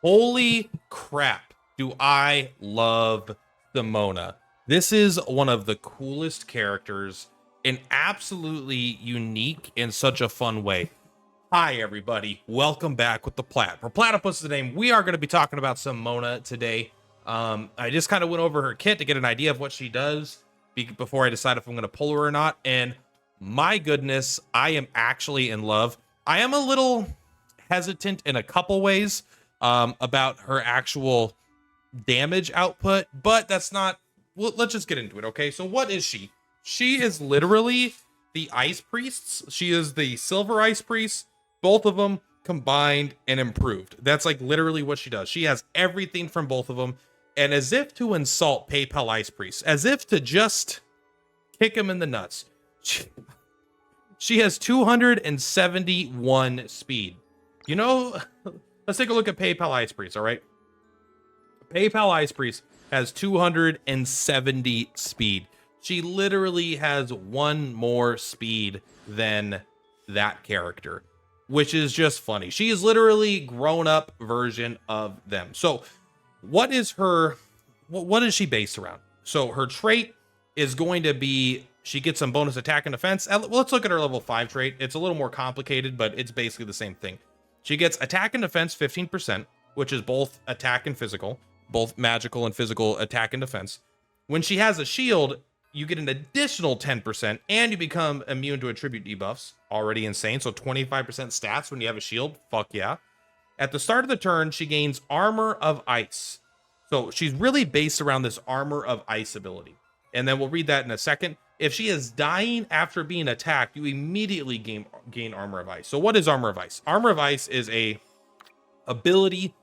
Holy crap, do I love Simona. This is one of the coolest characters and absolutely unique in such a fun way. Hi, everybody. Welcome back with the Plat. Purplatypus is the name. We are going to be talking about Simona today. I just kind of went over her kit to get an idea of what she does before I decide if I'm going to pull her or not. And my goodness, I am actually in love. I am a little hesitant in a couple ways about her actual damage output, but that's not. Well, let's just get into it, okay? So what is she? She is literally the Ice Priests. She is the Silver Ice Priest, both of them combined and improved. That's like literally what she does. She has everything from both of them. And as if to insult PayPal Ice Priest, as if to just kick him in the nuts, she has 271 speed. You know, let's take a look at PayPal Ice Priest, all right? PayPal Ice Priest has 270 speed. She literally has one more speed than that character, which is just funny. She is literally grown-up version of them. So what is her, what is she based around? So her trait is going to be, she gets some bonus attack and defense. Let's look at her level 5 trait. It's a little more complicated, but it's basically the same thing. She gets attack and defense 15%, which is both attack and physical, both magical and physical attack and defense. When she has a shield, you get an additional 10%, and you become immune to attribute debuffs. Already insane. So 25% stats when you have a shield. Fuck yeah. At the start of the turn, she gains Armor of Ice. So she's really based around this Armor of Ice ability. And then we'll read that in a second. If she is dying after being attacked, you immediately gain Armor of Ice. So what is Armor of Ice? Armor of Ice is a ability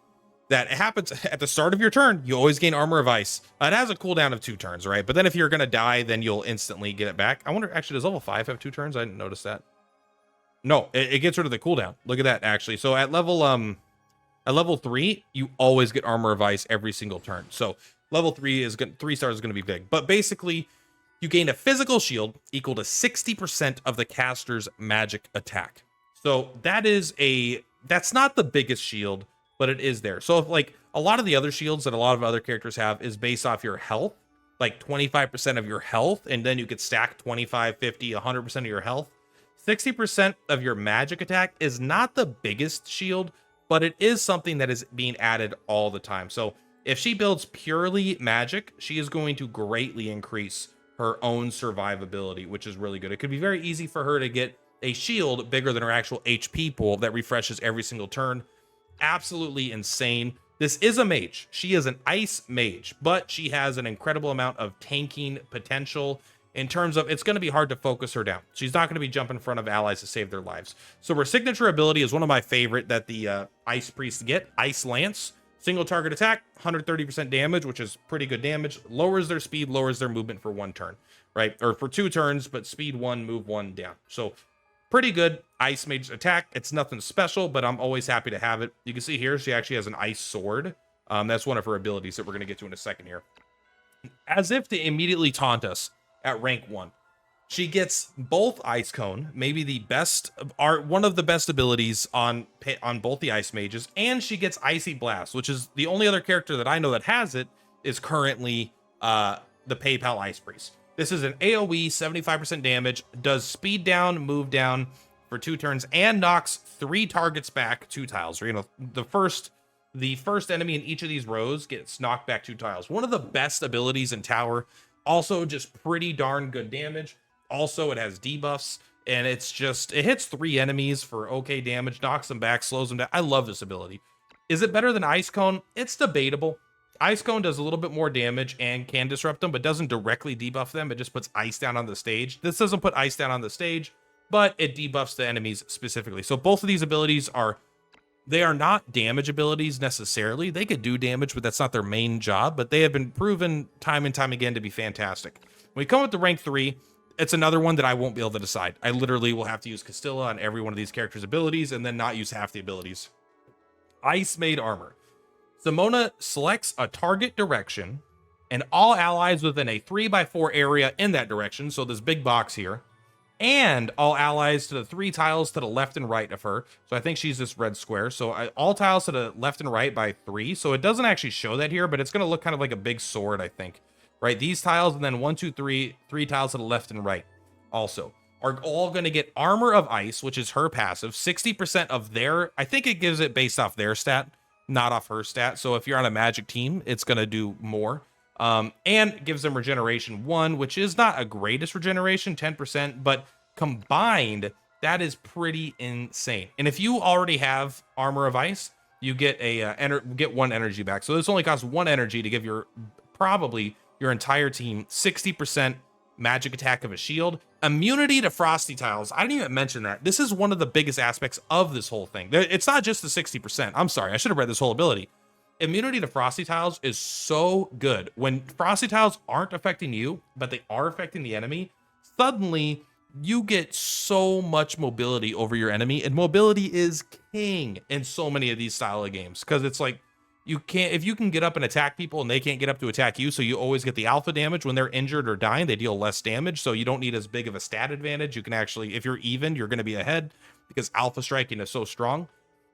that happens at the start of your turn. You always gain Armor of Ice. It has a cooldown of 2 turns, right? But then if you're going to die, then you'll instantly get it back. I wonder, actually, does level 5 have 2 turns? I didn't notice that. No, it gets rid of the cooldown. Look at that, actually. So at level 3, you always get Armor of Ice every single turn. So level 3 is 3 stars is going to be big. But basically, you gain a physical shield equal to 60% of the caster's magic attack. So that's not the biggest shield, but it is there. So if like a lot of the other shields that a lot of other characters have is based off your health, like 25% of your health, and then you could stack 25, 50, 100% of your health. 60% of your magic attack is not the biggest shield, but it is something that is being added all the time. So if she builds purely magic, she is going to greatly increase her own survivability, which is really good. It could be very easy for her to get a shield bigger than her actual HP pool that refreshes every single turn. Absolutely insane. This is a mage. She is an ice mage, but she has an incredible amount of tanking potential in terms of it's going to be hard to focus her down. She's not going to be jumping in front of allies to save their lives. So her signature ability is one of my favorite that the Ice Priests get, Ice Lance. Single target attack, 130% damage, which is pretty good damage. Lowers their speed, lowers their movement for 1 turn, right? Or for 2 turns, but speed 1, move 1 down. So pretty good Ice Mage attack. It's nothing special, but I'm always happy to have it. You can see here, she actually has an Ice Sword. That's one of her abilities that we're going to get to in a second here. As if to immediately taunt us at rank 1. She gets both Ice Cone, maybe the best, one of the best abilities on both the Ice Mages, and she gets Icy Blast, which is the only other character that I know that has it is currently the PayPal Ice Priest. This is an AoE, 75% damage, does speed down, move down for 2 turns, and knocks 3 targets back 2 tiles. Or, you know, the first enemy in each of these rows gets knocked back 2 tiles. One of the best abilities in Tower. Also, just pretty darn good damage. Also, it has debuffs, and it hits 3 enemies for okay damage, knocks them back, slows them down. I love this ability. Is it better than Ice Cone? It's debatable. Ice Cone does a little bit more damage and can disrupt them, but doesn't directly debuff them. It just puts ice down on the stage. This doesn't put ice down on the stage, but it debuffs the enemies specifically. So both of these abilities they are not damage abilities necessarily. They could do damage, but that's not their main job, but they have been proven time and time again to be fantastic. When we come up to rank 3, it's another one that I won't be able to decide. I literally will have to use Castilla on every one of these characters' abilities and then not use half the abilities. Ice Made Armor. Simona selects a target direction and all allies within a 3x4 area in that direction, so this big box here, and all allies to the 3 tiles to the left and right of her. So I think she's this red square. So all tiles to the left and right by 3. So it doesn't actually show that here, but it's going to look kind of like a big sword, I think. Right? These tiles, and then 1, 2, 3 tiles to the left and right also are all going to get Armor of Ice, which is her passive. 60% of their, I think it gives it based off their stat, not off her stat. So if you're on a magic team, it's going to do more. And gives them regeneration 1, which is not a greatest regeneration, 10%, but combined, that is pretty insane. And if you already have Armor of Ice, you get get 1 energy back. So this only costs 1 energy to give probably your entire team 60% magic attack of a shield. Immunity to frosty tiles. I didn't even mention that. This is one of the biggest aspects of this whole thing. It's not just the 60%. I'm sorry, I should have read this whole ability. Immunity to frosty tiles is so good. When frosty tiles aren't affecting you, but they are affecting the enemy, suddenly you get so much mobility over your enemy, and mobility is king in so many of these style of games, because it's like, if you can get up and attack people and they can't get up to attack you, so you always get the alpha damage. When they're injured or dying, they deal less damage, so you don't need as big of a stat advantage. You can actually, if you're even, you're going to be ahead because alpha striking is so strong.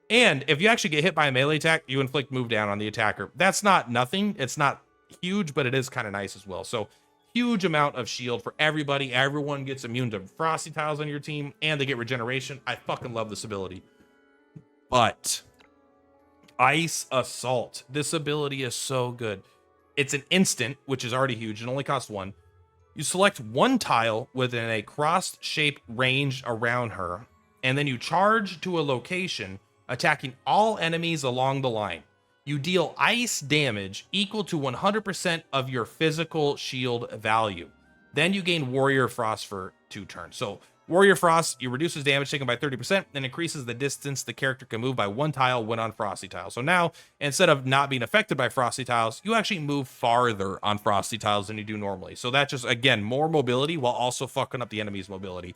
And if you actually get hit by a melee attack, you inflict move down on the attacker. That's not nothing. It's not huge, but it is kind of nice as well. So huge amount of shield for everybody. Everyone gets immune to frosty tiles on your team, and they get regeneration. I fucking love this ability. But Ice Assault. This ability is so good. It's an instant, which is already huge. It only costs 1. You select 1 tile within a crossed shape range around her, and then you charge to a location, attacking all enemies along the line. You deal ice damage equal to 100% of your physical shield value. Then you gain Warrior Frost for 2 turns. So Warrior Frost, you reduces damage taken by 30% and increases the distance the character can move by 1 tile when on frosty tiles. So now, instead of not being affected by frosty tiles, you actually move farther on frosty tiles than you do normally. So that just, again, more mobility while also fucking up the enemy's mobility.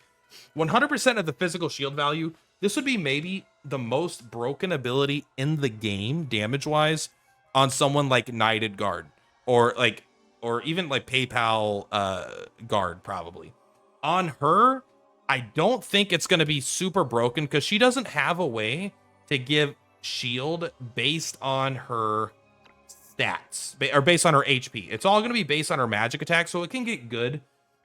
100% of the physical shield value. This would be maybe the most broken ability in the game, damage-wise, on someone like Knighted Guard, or even like PayPal Guard, probably. On her, I don't think it's going to be super broken because she doesn't have a way to give shield based on her stats, or based on her HP. It's all going to be based on her magic attack, so it can get good,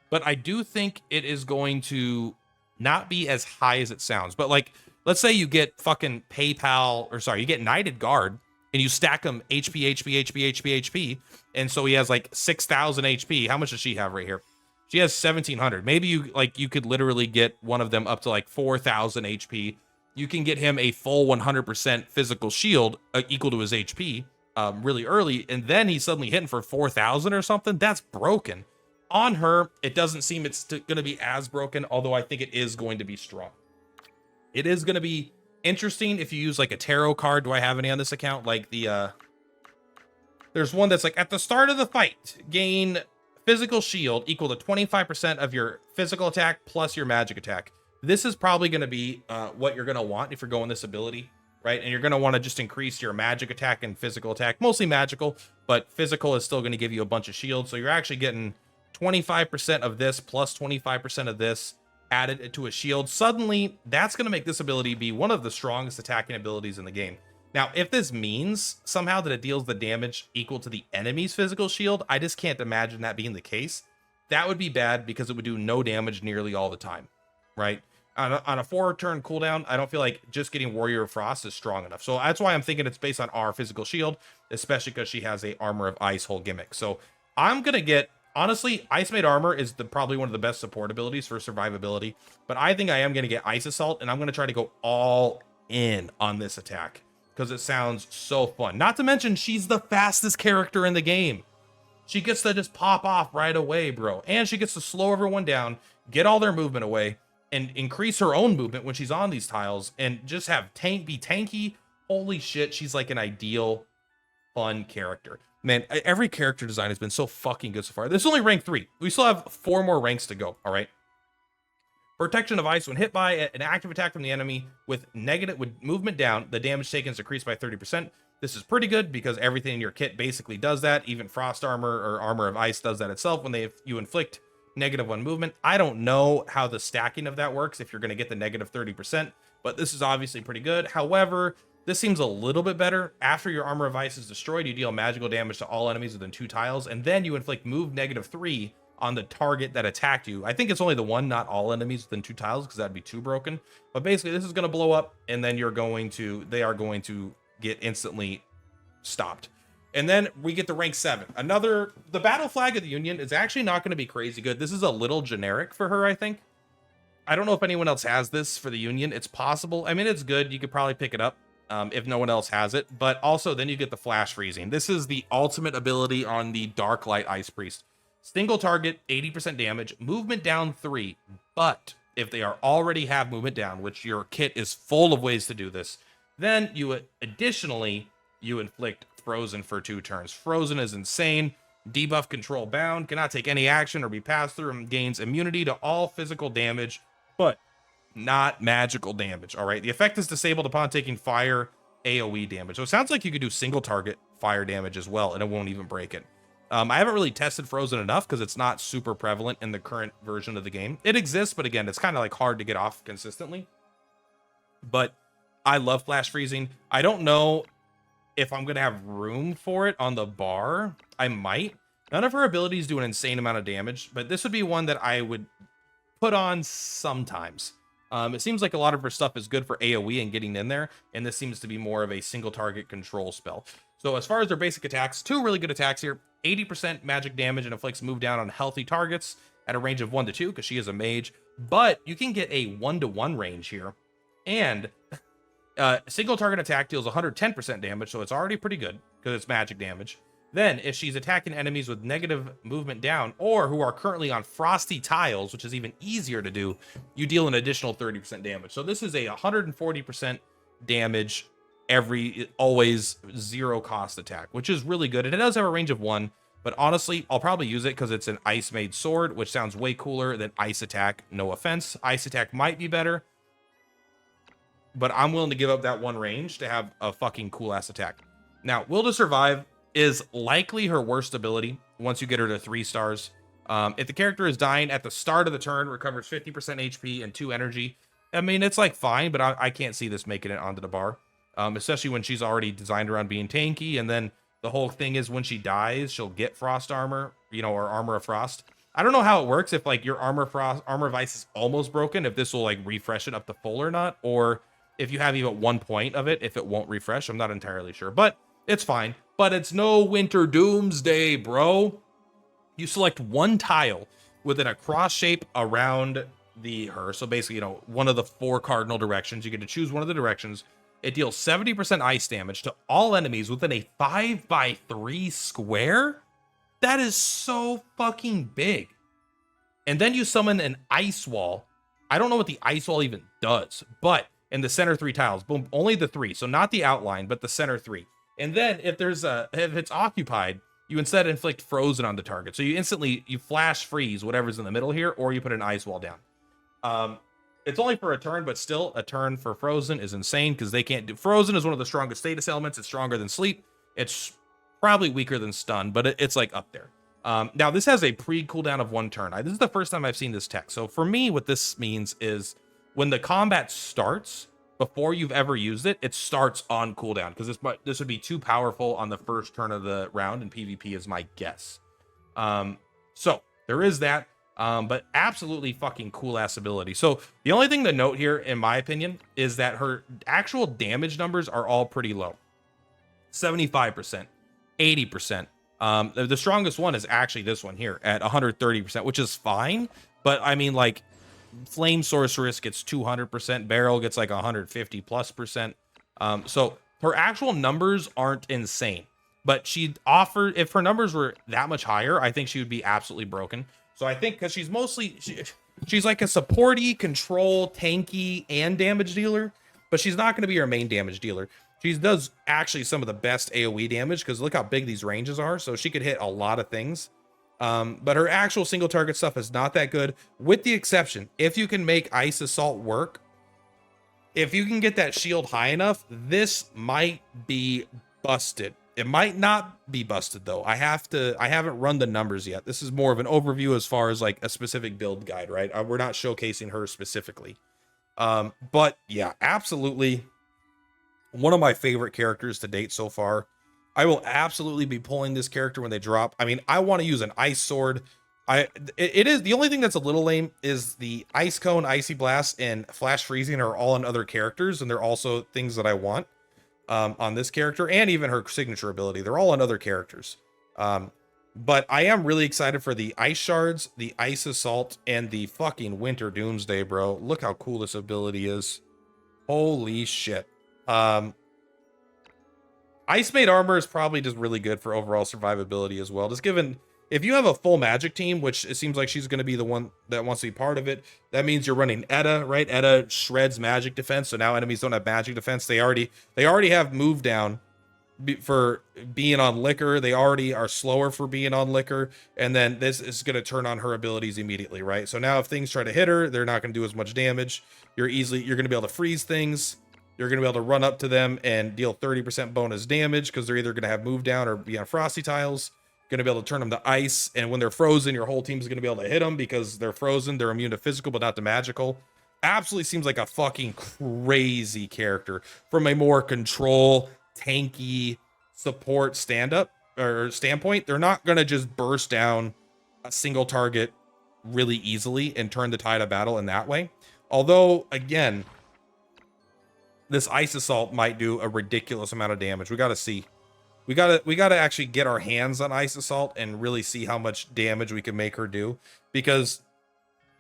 but I do think it is going to not be as high as it sounds. But like, let's say you get fucking you get Knighted Guard, and you stack them HP, and so he has like 6,000 HP. How much does she have right here? She has 1,700. Maybe you could literally get one of them up to like 4,000 HP. You can get him a full 100% physical shield equal to his HP really early, and then he's suddenly hitting for 4,000 or something. That's broken. On her, it doesn't seem it's going to be as broken, although I think it is going to be strong. It is going to be interesting if you use like a tarot card. Do I have any on this account? Like there's one that's like, at the start of the fight, gain physical shield equal to 25% of your physical attack plus your magic attack. This is probably going to be what you're going to want if you're going this ability, right? And you're going to want to just increase your magic attack and physical attack, mostly magical, but physical is still going to give you a bunch of shield. So you're actually getting 25% of this plus 25% of this added to a shield. Suddenly, that's going to make this ability be one of the strongest attacking abilities in the game. Now, if this means somehow that it deals the damage equal to the enemy's physical shield, I just can't imagine that being the case. That would be bad because it would do no damage nearly all the time, right? On a 4-turn cooldown, I don't feel like just getting Warrior of Frost is strong enough. So that's why I'm thinking it's based on our physical shield, especially because she has a Armor of Ice whole gimmick. So I'm going to get, honestly, Ice Made Armor is probably one of the best support abilities for survivability, but I think I am going to get Ice Assault, and I'm going to try to go all in on this attack because it sounds so fun. Not to mention, she's the fastest character in the game. She gets to just pop off right away, bro. And she gets to slow everyone down, get all their movement away, and increase her own movement when she's on these tiles, and just have be tanky. Holy shit, she's like an ideal, fun character. Man, every character design has been so fucking good so far. This is only rank 3. We still have 4 more ranks to go, all right? Protection of Ice. When hit by an active attack from the enemy with movement down, the damage taken is decreased by 30%. This is pretty good because everything in your kit basically does that. Even Frost Armor or Armor of Ice does that itself when you inflict -1 movement. I don't know how the stacking of that works if you're going to get the -30%, but this is obviously pretty good. However, this seems a little bit better. After your armor of ice is destroyed, you deal magical damage to all enemies within 2 tiles, and then you inflict move -3 on the target that attacked you. I think it's only the one, not all enemies within 2 tiles, because that'd be too broken. But basically, this is going to blow up, and then they are going to get instantly stopped. And then we get the rank 7. The battle flag of the Union is actually not going to be crazy good. This is a little generic for her, I think. I don't know if anyone else has this for the Union. It's possible. I mean, it's good. You could probably pick it up if no one else has it. But also, then you get the flash freezing. This is the ultimate ability on the Dark Light Ice Priest. Single target, 80% damage, movement down 3. But if they already have movement down, which your kit is full of ways to do this, then you additionally, you inflict Frozen for 2 turns. Frozen is insane. Debuff control bound, cannot take any action or be passed through, and gains immunity to all physical damage, but not magical damage. All right. The effect is disabled upon taking fire AoE damage. So it sounds like you could do single target fire damage as well, and it won't even break it. I haven't really tested Frozen enough because it's not super prevalent in the current version of the game. It exists, but again, it's kind of like hard to get off consistently. But I love flash freezing. I don't know if I'm going to have room for it on the bar. I might. None of her abilities do an insane amount of damage, but this would be one that I would put on sometimes. It seems like a lot of her stuff is good for AoE and getting in there, and this seems to be more of a single target control spell. So as far as their basic attacks, 2 really good attacks here. 80% magic damage and inflicts move down on healthy targets at a range of 1 to 2 because she is a mage, but you can get a 1 to 1 range here, and single target attack deals 110% damage, so it's already pretty good because it's magic damage. Then, if she's attacking enemies with negative movement down or who are currently on frosty tiles, which is even easier to do, you deal an additional 30% damage. So this is a 140% damage always 0 cost attack, which is really good. And it does have a range of 1, but honestly, I'll probably use it because it's an ice made sword, which sounds way cooler than ice attack. No offense. Ice attack might be better, but I'm willing to give up that 1 range to have a fucking cool ass attack. Now, Will to Survive is likely her worst ability once you get her to 3 stars. If the character is dying at the start of the turn, recovers 50% HP and 2 energy. I mean, it's like fine, but I can't see this making it onto the bar, especially when she's already designed around being tanky. And then the whole thing is when she dies, she'll get frost armor, or armor of frost. I don't know how it works if like your armor of ice is almost broken, if this will like refresh it up to full or not, or if you have even 1 point of it, if it won't refresh. I'm not entirely sure, but it's fine. But it's no Winter Doomsday, bro. You select 1 tile within a cross shape around her. So basically, one of the 4 cardinal directions. You get to choose one of the directions. It deals 70% ice damage to all enemies within a 5x3 square. That is so fucking big. And then you summon an ice wall. I don't know what the ice wall even does, but in the center 3 tiles, boom, only the 3. So not the outline, but the center 3. And then if it's occupied, you instead inflict frozen on the target. So you flash freeze whatever's in the middle here, or you put an ice wall down. It's only for a turn, but still a turn for frozen is insane because they can't do. Frozen is one of the strongest status elements. It's stronger than sleep. It's probably weaker than stun, but it's like up there. Now this has a pre-cooldown of 1 turn. This is the first time I've seen this tech. So for me, what this means is when the combat starts, before you've ever used it, it starts on cooldown because this would be too powerful on the first turn of the round in PvP is my guess. So there is that, but absolutely fucking cool ass ability. So the only thing to note here, in my opinion, is that her actual damage numbers are all pretty low. 75%, 80%. The strongest one is actually this one here at 130%, which is fine. But I mean, like, Flame Sorceress gets 200%, Beryl gets like 150+%. So her actual numbers aren't insane, but if her numbers were that much higher, I think she would be absolutely broken. So I think because she's like a supporty, control, tanky, and damage dealer, but she's not going to be our main damage dealer. She does actually some of the best AoE damage because look how big these ranges are. So she could hit a lot of things. But her actual single target stuff is not that good, with the exception, if you can make Ice Assault work, if you can get that shield high enough, this might be busted. It might not be busted though. I haven't run the numbers yet. This is more of an overview as far as like a specific build guide, right? We're not showcasing her specifically. But yeah, absolutely one of my favorite characters to date so far. I will absolutely be pulling this character when they drop. I mean, I want to use an ice sword. It is the only thing that's a little lame is the ice cone, icy blast, and flash freezing are all on other characters, and they're also things that I want on this character, and even her signature ability. They're all on other characters. But I am really excited for the ice shards, the ice assault, and the fucking winter doomsday, bro. Look how cool this ability is. Holy shit. Ice Made armor is probably just really good for overall survivability as well. Just given, if you have a full magic team, which it seems like she's going to be the one that wants to be part of it, that means you're running Edda, right? Edda shreds magic defense, so now enemies don't have magic defense. They already have move down for being on liquor. They already are slower for being on liquor, and then this is going to turn on her abilities immediately, right? So now if things try to hit her, they're not going to do as much damage. You're going to be able to freeze things. You're going to be able to run up to them and deal 30% bonus damage because they're either going to have move down or be on frosty tiles. Going to be able to turn them to ice, and when they're frozen, your whole team's going to be able to hit them because they're frozen. They're immune to physical, but not to magical. Absolutely seems like a fucking crazy character from a more control, tanky, support stand-up or standpoint. They're not going to just burst down a single target really easily and turn the tide of battle in that way. Although, again, this ice assault might do a ridiculous amount of damage. We got to see. We got to actually get our hands on ice assault and really see how much damage we can make her do, because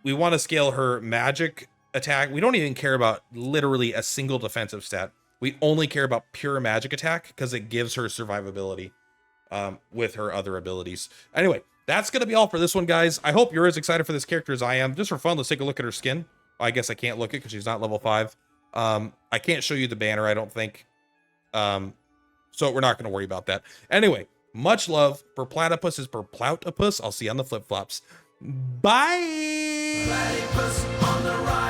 we want to scale her magic attack. We don't even care about literally a single defensive stat. We only care about pure magic attack because it gives her survivability with her other abilities. Anyway, that's going to be all for this one, guys. I hope you're as excited for this character as I am. Just for fun, let's take a look at her skin. I guess I can't look at it because she's not level 5. I can't show you the banner, I don't think. So we're not going to worry about that. Anyway, much love. Purplatypus is Purplatypus. I'll see you on the flip-flops. Bye! Platypus on the right.